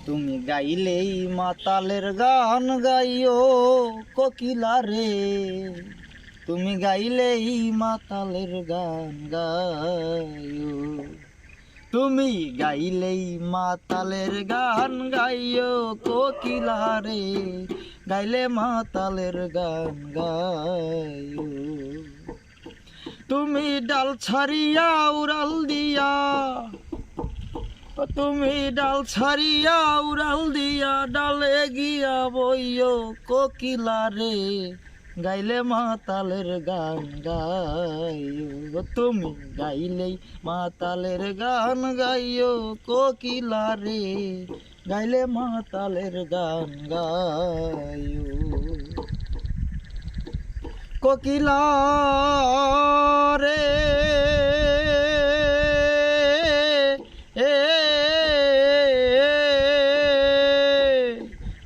তুমি গাইলেই মাতালের গান গাইও কোকিলা রে, তুমি গাইলেই মাতালের গান গাইও, তুমি গাইলেই মাতালের গান গাইও কোকিলা রে, গাইলে মাতালের গান গাইও। তুমি ডাল ছাড়িয়া উড়াল দিয়া, তুমি ডাল ছাড়িয়া উড়াল দিয়া ডালে গিয়া বইও কোকিলা রে, গাইলে মাতালের গান গাইও, তুমি গাইলেই মাতালের গান গাইও কোকিলা রে, গাইলে মাতালের গান গাইও। কোকিলা রে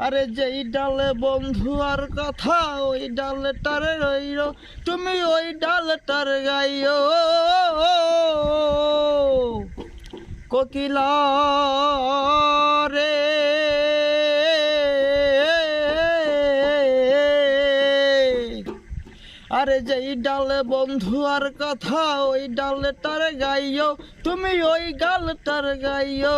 আরে যেই ডালে বন্ধু আর কথা ওই ডালটার গাইও, তুমি ওই ডালটার গাইও কোকিলা রে। আরে যেই ডালে বন্ধু আর কথা ওই ডালটার গাইও, তুমি ওই গালটার গাইও।